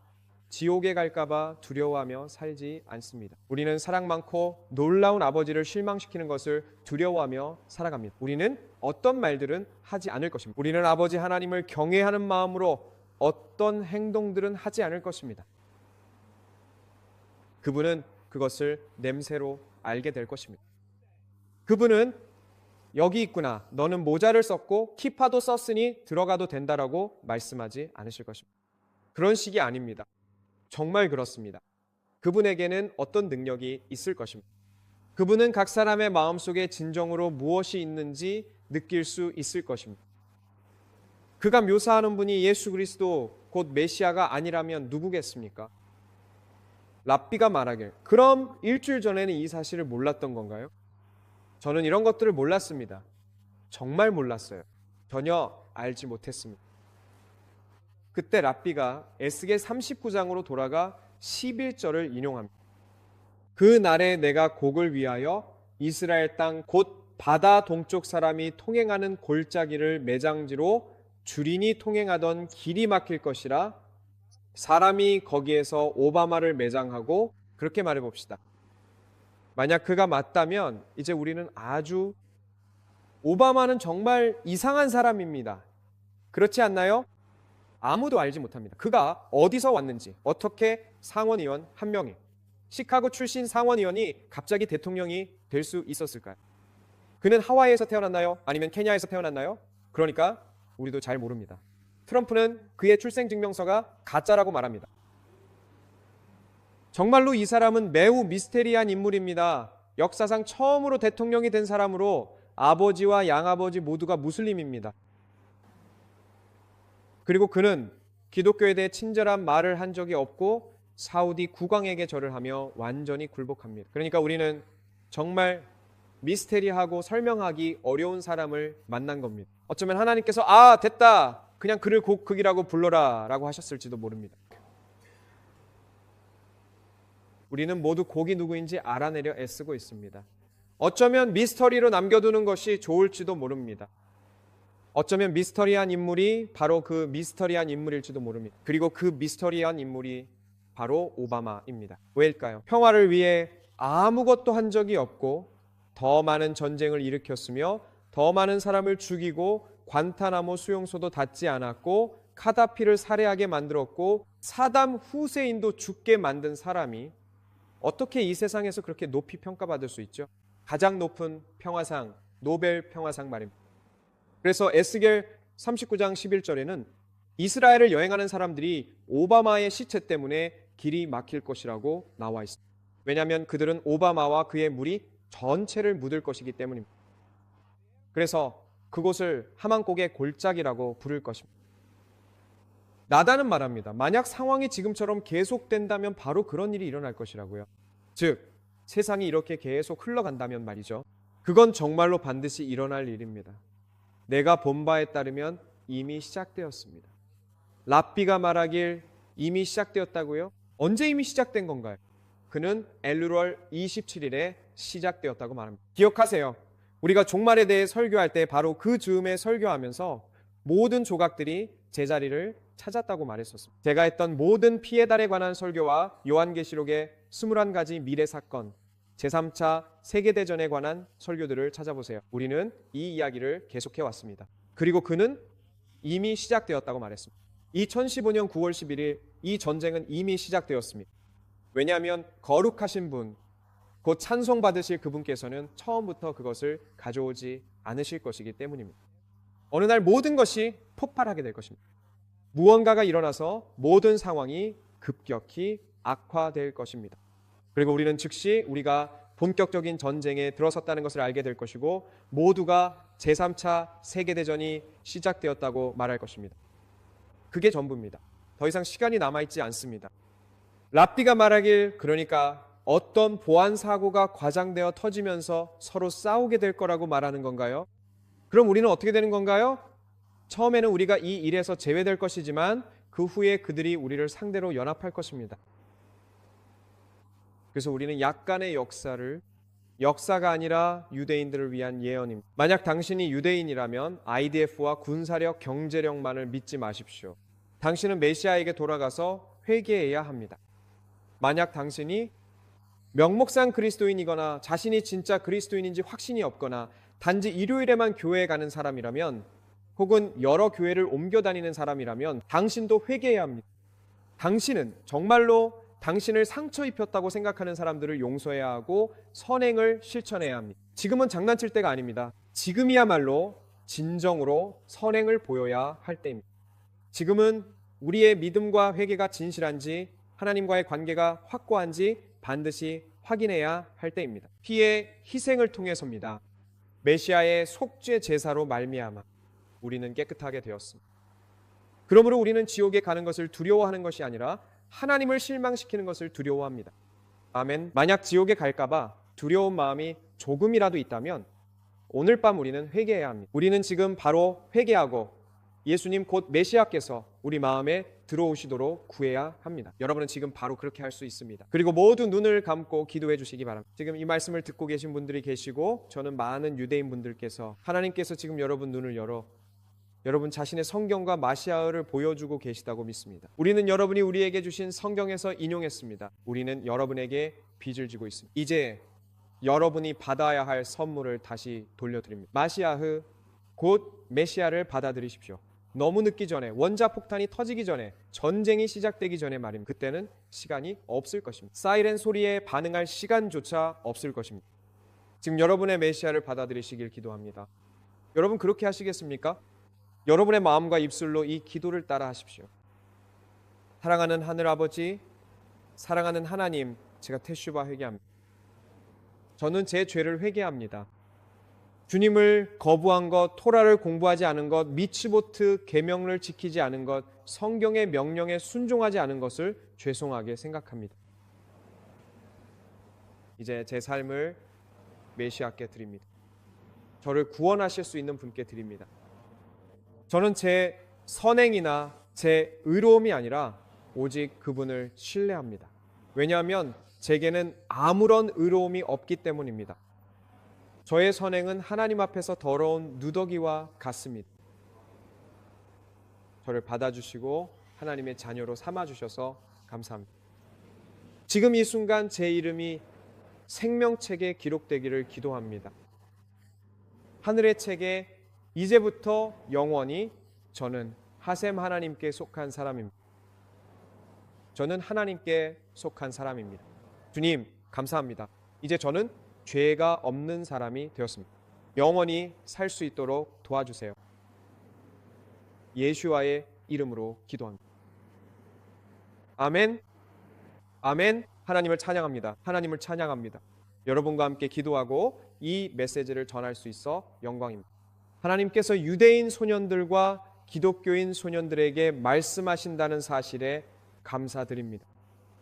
지옥에 갈까봐 두려워하며 살지 않습니다. 우리는 사랑 많고 놀라운 아버지를 실망시키는 것을 두려워하며 살아갑니다. 우리는 어떤 말들은 하지 않을 것입니다. 우리는 아버지 하나님을 경외하는 마음으로 어떤 행동들은 하지 않을 것입니다. 그분은 그것을 냄새로 알게 될 것입니다. 그분은 여기 있구나, 너는 모자를 썼고 키파도 썼으니 들어가도 된다라고 말씀하지 않으실 것입니다. 그런 식이 아닙니다. 정말 그렇습니다. 그분에게는 어떤 능력이 있을 것입니다. 그분은 각 사람의 마음속에 진정으로 무엇이 있는지 느낄 수 있을 것입니다. 그가 묘사하는 분이 예수 그리스도 곧 메시아가 아니라면 누구겠습니까? 랍비가 말하길, 그럼 일주일 전에는 이 사실을 몰랐던 건가요? 저는 이런 것들을 몰랐습니다. 정말 몰랐어요. 전혀 알지 못했습니다. 그때 랍비가 에스겔 39장으로 돌아가 11절을 인용합니다. 그 날에 내가 곡을 위하여 이스라엘 땅 곧 바다 동쪽 사람이 통행하는 골짜기를 매장지로 주린이 통행하던 길이 막힐 것이라. 사람이 거기에서 오바마를 매장하고, 그렇게 말해봅시다. 만약 그가 맞다면 이제 우리는 아주 오바마는 정말 이상한 사람입니다. 그렇지 않나요? 아무도 알지 못합니다. 그가 어디서 왔는지, 어떻게 상원의원 한 명이, 시카고 출신 상원의원이 갑자기 대통령이 될 수 있었을까요? 그는 하와이에서 태어났나요? 아니면 케냐에서 태어났나요? 그러니까 우리도 잘 모릅니다. 트럼프는 그의 출생증명서가 가짜라고 말합니다. 정말로 이 사람은 매우 미스테리한 인물입니다. 역사상 처음으로 대통령이 된 사람으로 아버지와 양아버지 모두가 무슬림입니다. 그리고 그는 기독교에 대해 친절한 말을 한 적이 없고 사우디 국왕에게 절을 하며 완전히 굴복합니다. 그러니까 우리는 정말 미스테리하고 설명하기 어려운 사람을 만난 겁니다. 어쩌면 하나님께서 됐다, 그냥 그를 곡극이라고 불러라 라고 하셨을지도 모릅니다. 우리는 모두 곡이 누구인지 알아내려 애쓰고 있습니다. 어쩌면 미스터리로 남겨두는 것이 좋을지도 모릅니다. 어쩌면 미스터리한 인물이 바로 그 미스터리한 인물일지도 모릅니다. 그리고 그 미스터리한 인물이 바로 오바마입니다. 왜일까요? 평화를 위해 아무것도 한 적이 없고 더 많은 전쟁을 일으켰으며 더 많은 사람을 죽이고 관타나모 수용소도 닫지 않았고 카다피를 살해하게 만들었고 사담 후세인도 죽게 만든 사람이 어떻게 이 세상에서 그렇게 높이 평가받을 수 있죠? 가장 높은 평화상, 노벨 평화상 말입니다. 그래서 에스겔 39장 11절에는 이스라엘을 여행하는 사람들이 오바마의 시체 때문에 길이 막힐 것이라고 나와 있습니다. 왜냐하면 그들은 오바마와 그의 무리 전체를 묻을 것이기 때문입니다. 그래서 그곳을 하만곡의 골짜기라고 부를 것입니다. 나단은 말합니다. 만약 상황이 지금처럼 계속된다면 바로 그런 일이 일어날 것이라고요. 즉, 세상이 이렇게 계속 흘러간다면 말이죠. 그건 정말로 반드시 일어날 일입니다. 내가 본 바에 따르면 이미 시작되었습니다. 랍비가 말하길 이미 시작되었다고요? 언제 이미 시작된 건가요? 그는 엘루월 27일에 시작되었다고 말합니다. 기억하세요. 우리가 종말에 대해 설교할 때 바로 그 즈음에 설교하면서 모든 조각들이 제자리를 찾았다고 말했었습니다. 제가 했던 모든 피해달에 관한 설교와 요한계시록의 21가지 미래 사건, 제3차 세계대전에 관한 설교들을 찾아보세요. 우리는 이 이야기를 계속해 왔습니다. 그리고 그는 이미 시작되었다고 말했습니다. 2015년 9월 11일 이 전쟁은 이미 시작되었습니다. 왜냐하면 거룩하신 분, 곧 찬송받으실 그분께서는 처음부터 그것을 가져오지 않으실 것이기 때문입니다. 어느 날 모든 것이 폭발하게 될 것입니다. 무언가가 일어나서 모든 상황이 급격히 악화될 것입니다. 그리고 우리는 즉시 우리가 본격적인 전쟁에 들어섰다는 것을 알게 될 것이고 모두가 제3차 세계대전이 시작되었다고 말할 것입니다. 그게 전부입니다. 더 이상 시간이 남아있지 않습니다. 랍비가 말하길 그러니까 어떤 보안 사고가 과장되어 터지면서 서로 싸우게 될 거라고 말하는 건가요? 그럼 우리는 어떻게 되는 건가요? 처음에는 우리가 이 일에서 제외될 것이지만 그 후에 그들이 우리를 상대로 연합할 것입니다. 그래서 우리는 약간의 역사가 아니라 유대인들을 위한 예언입니다. 만약 당신이 유대인이라면 IDF와 군사력, 경제력만을 믿지 마십시오. 당신은 메시아에게 돌아가서 회개해야 합니다. 만약 당신이 명목상 그리스도인이거나 자신이 진짜 그리스도인인지 확신이 없거나 단지 일요일에만 교회에 가는 사람이라면 혹은 여러 교회를 옮겨 다니는 사람이라면 당신도 회개해야 합니다. 당신은 정말로 당신을 상처 입혔다고 생각하는 사람들을 용서해야 하고 선행을 실천해야 합니다. 지금은 장난칠 때가 아닙니다. 지금이야말로 진정으로 선행을 보여야 할 때입니다. 지금은 우리의 믿음과 회개가 진실한지 하나님과의 관계가 확고한지 반드시 확인해야 할 때입니다. 피의 희생을 통해서입니다. 메시아의 속죄 제사로 말미암아 우리는 깨끗하게 되었습니다. 그러므로 우리는 지옥에 가는 것을 두려워하는 것이 아니라 하나님을 실망시키는 것을 두려워합니다. 아멘. 만약 지옥에 갈까봐 두려운 마음이 조금이라도 있다면 오늘 밤 우리는 회개해야 합니다. 우리는 지금 바로 회개하고 예수님 곧 메시아께서 우리 마음에 들어오시도록 구해야 합니다. 여러분은 지금 바로 그렇게 할 수 있습니다. 그리고 모두 눈을 감고 기도해 주시기 바랍니다. 지금 이 말씀을 듣고 계신 분들이 계시고 저는 많은 유대인 분들께서 하나님께서 지금 여러분 눈을 열어 여러분 자신의 성경과 마시아를 보여주고 계시다고 믿습니다. 우리는 여러분이 우리에게 주신 성경에서 인용했습니다. 우리는 여러분에게 빚을 지고 있습니다. 이제 여러분이 받아야 할 선물을 다시 돌려드립니다. 마시아흐, 곧 메시아를 받아들이십시오. 너무 늦기 전에, 원자폭탄이 터지기 전에, 전쟁이 시작되기 전에 말입니다. 그때는 시간이 없을 것입니다. 사이렌 소리에 반응할 시간조차 없을 것입니다. 지금 여러분의 메시아를 받아들이시길 기도합니다. 여러분 그렇게 하시겠습니까? 여러분의 마음과 입술로 이 기도를 따라 하십시오. 사랑하는 하늘아버지, 사랑하는 하나님, 제가 테슈바 회개합니다. 저는 제 죄를 회개합니다. 주님을 거부한 것, 토라를 공부하지 않은 것, 미츠보트 계명을 지키지 않은 것, 성경의 명령에 순종하지 않은 것을 죄송하게 생각합니다. 이제 제 삶을 메시아께 드립니다. 저를 구원하실 수 있는 분께 드립니다. 저는 제 선행이나 제 의로움이 아니라 오직 그분을 신뢰합니다. 왜냐하면 제게는 아무런 의로움이 없기 때문입니다. 저의 선행은 하나님 앞에서 더러운 누더기와 같습니다. 저를 받아주시고 하나님의 자녀로 삼아주셔서 감사합니다. 지금 이 순간 제 이름이 생명책에 기록되기를 기도합니다. 하늘의 책에 이제부터 영원히 저는 하셈 하나님께 속한 사람입니다. 저는 하나님께 속한 사람입니다. 주님, 감사합니다. 이제 저는 죄가 없는 사람이 되었습니다. 영원히 살 수 있도록 도와주세요. 예수와의 이름으로 기도합니다. 아멘. 아멘. 하나님을 찬양합니다. 하나님을 찬양합니다. 여러분과 함께 기도하고 이 메시지를 전할 수 있어 영광입니다. 하나님께서 유대인 소년들과 기독교인 소년들에게 말씀하신다는 사실에 감사드립니다.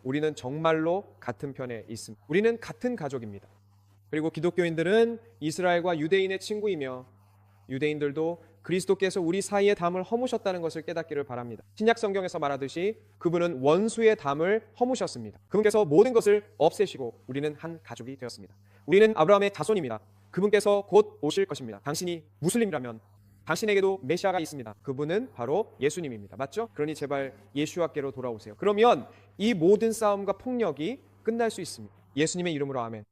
우리는 정말로 같은 편에 있습니다. 우리는 같은 가족입니다. 그리고 기독교인들은 이스라엘과 유대인의 친구이며 유대인들도 그리스도께서 우리 사이의 담을 허무셨다는 것을 깨닫기를 바랍니다. 신약 성경에서 말하듯이 그분은 원수의 담을 허무셨습니다. 그분께서 모든 것을 없애시고 우리는 한 가족이 되었습니다. 우리는 아브라함의 자손입니다. 그분께서 곧 오실 것입니다. 당신이 무슬림이라면 당신에게도 메시아가 있습니다. 그분은 바로 예수님입니다. 맞죠? 그러니 제발 예수와께로 돌아오세요. 그러면 이 모든 싸움과 폭력이 끝날 수 있습니다. 예수님의 이름으로 아멘.